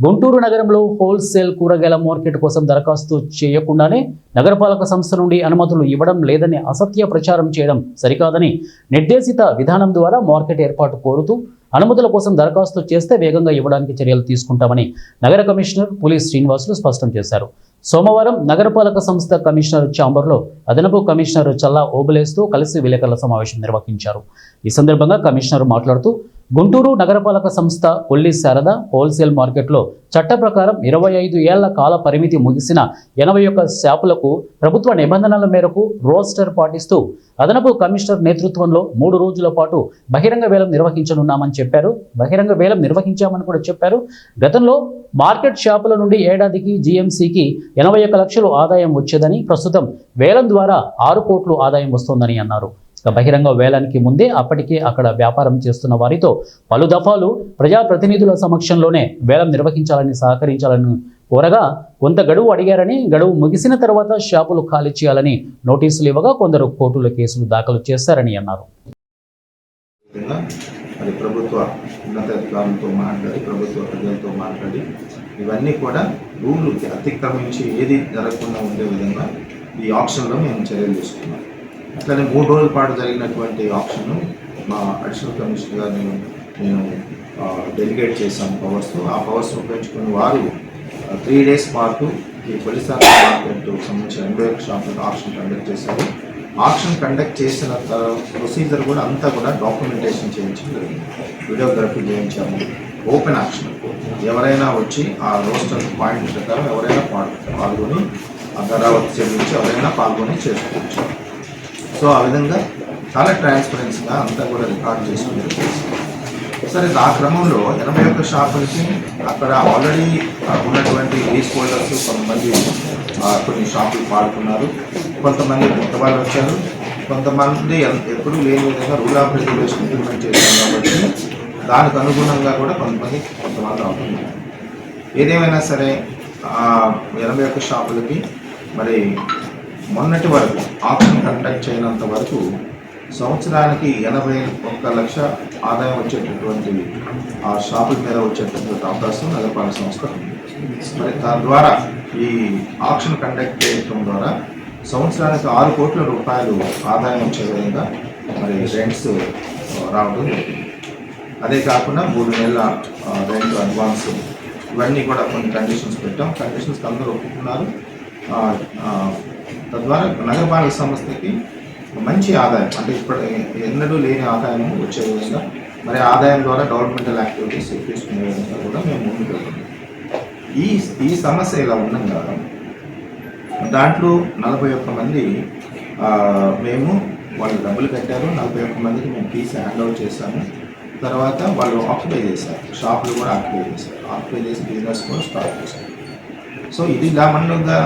గుంటూరు నగరంలో హోల్సేల్ కూరగాయల మార్కెట్ కోసం దరఖాస్తు చేయకుండానే నగరపాలక సంస్థ నుండి అనుమతులు ఇవ్వడం లేదని అసత్య ప్రచారం చేయడం సరికాదని నిర్దేశిత విధానం ద్వారా మార్కెట్ ఏర్పాటు కోరుతూ అనుమతుల కోసం దరఖాస్తు చేస్తే వేగంగా ఇవ్వడానికి చర్యలు తీసుకుంటామని నగర కమిషనర్ పులి శ్రీనివాసులు స్పష్టం చేశారు. సోమవారం నగరపాలక సంస్థ కమిషనర్ ఛాంబర్లో అదనపు కమిషనర్ చల్లా ఓబులేస్తో కలిసి విలేకరుల సమావేశం నిర్వహించారు. ఈ సందర్భంగా కమిషనర్ మాట్లాడుతూ గుంటూరు నగరపాలక సంస్థ కొల్లి శారద హోల్సేల్ మార్కెట్లో చట్ట ప్రకారం 25 ఏళ్ల కాల పరిమితి ముగిసిన 81 షాపులకు ప్రభుత్వ నిబంధనల మేరకు రోస్టర్ పాటిస్తూ అదనపు కమిషనర్ నేతృత్వంలో 3 రోజుల పాటు బహిరంగ వేలం నిర్వహించనున్నామని చెప్పారు. బహిరంగ వేలం నిర్వహించామని కూడా చెప్పారు. గతంలో మార్కెట్ షాపుల నుండి ఏడాదికి జీఎంసీకి 81 లక్షలు ఆదాయం వచ్చేదని, ప్రస్తుతం వేలం ద్వారా 6 కోట్లు ఆదాయం వస్తోందని అన్నారు. బహిరంగ వేలానికి ముందే అప్పటికే అక్కడ వ్యాపారం చేస్తున్న వారితో పలు దఫాలు ప్రజాప్రతినిధుల సమక్షంలోనే వేలం నిర్వహించాలని సహకరించాలని కోరగా కొంత గడువు అడిగారని, గడువు ముగిసిన తర్వాత షాపులు ఖాళీ చేయాలని నోటీసులు ఇవ్వగా కొందరు కోర్టులో కేసులు దాఖలు చేశారని అన్నారు. ప్రభుత్వ ఉన్నతాధికారులతో మాట్లాడి ప్రభుత్వ ప్రజలతో మాట్లాడి ఇవన్నీ కూడా రూల్కి అతిక్రమించి ఏది జరగకుండా ఉండే విధంగా ఈ ఆప్షన్లో మేము చర్యలు తీసుకున్నాం. అట్లనే 3 రోజుల పాటు జరిగినటువంటి ఆప్షన్ మా అడిషనల్ కమిషనర్ గారు నేను డెలిగేట్ చేశాను పవర్స్. ఆ పవర్స్ ఉపయోగించుకుని వారు 3 డేస్ పాటు ఈ పోలీసార్ మార్కెట్ సంబంధించిన 81 షాపులకు ఆప్షన్ కండక్ట్ చేశారు. ఆప్షన్ కండక్ట్ చేసిన ప్రొసీజర్ కూడా అంతా కూడా డాక్యుమెంటేషన్ చేయించాము, వీడియోగ్రఫీ చేయించాము. ఓపెన్ ఆప్షన్ ఎవరైనా వచ్చి ఆ రోస్టర్ పాయింట్ ప్రకారం ఎవరైనా పాల్గొని ఆ ధరావతి చెల్లించి ఎవరైనా పాల్గొని చేసుకోవచ్చు. సో ఆ విధంగా చాలా ట్రాన్స్పరెన్సీగా అంతా కూడా రికార్డ్ చేసుకుని సరే. ఆ క్రమంలో 81 షాపులకి అక్కడ ఆల్రెడీ ఉన్నటువంటి లీజ్ హోల్డర్స్ కొంతమంది కొన్ని షాపులు పాడుకున్నారు, కొంతమంది కొత్త వాళ్ళు వచ్చారు, కొంతమంది ఎప్పుడూ లేని విధంగా రూల్ ఆఫ్ రెగ్యులేషన్ ఇంప్లిమెంట్ చేశారు కాబట్టి దానికి అనుగుణంగా కూడా కొంతమంది అవుతున్నారు. ఏదేమైనా సరే 81 షాపులకి మరి మొన్నటి వరకు ఆప్షన్ కండక్ట్ చేయనంత వరకు సంవత్సరానికి 81 లక్ష ఆదాయం వచ్చేటటువంటి ఆ షాపుల మీద వచ్చేటటువంటి అవకాశం నగరపాలక సంస్థ ఉంది. మరి తద్వారా ఈ ఆప్షన్ కండక్ట్ చేయడం ద్వారా సంవత్సరానికి 6 కోట్ల రూపాయలు ఆదాయం వచ్చే విధంగా మరి రెంట్స్ రావడం జరిగింది. అదే కాకుండా 3 నెలల రెంట్ అడ్వాన్స్ ఇవన్నీ కూడా కొన్ని కండిషన్స్ పెట్టాం. కండిషన్స్ అందరూ ఒప్పుకున్నారు. తద్వారా నగరపాలక సంస్థకి మంచి ఆదాయం, అంటే ఇప్పుడు ఎన్నడూ లేని ఆదాయం వచ్చే విధంగా మరి ఆదాయం ద్వారా డెవలప్మెంటల్ యాక్టివిటీస్ తీసుకునే విధంగా కూడా మేము ముందుకు వెళ్తున్నాం. ఈ సమస్య ఇలా ఉండగా దాంట్లో 41 మంది మేము వాళ్ళు డబ్బులు కట్టారు. 41 మందికి మేము తీసి హ్యాండ్ ఓవర్ చేశాము. తర్వాత వాళ్ళు ఆక్యుపై చేశారు, షాపులు కూడా ఆక్యుపై చేశారు, ఆక్యుపై చేసి బిజినెస్ కూడా స్టార్ట్ చేశారు. సో ఇది ఇలా మనగా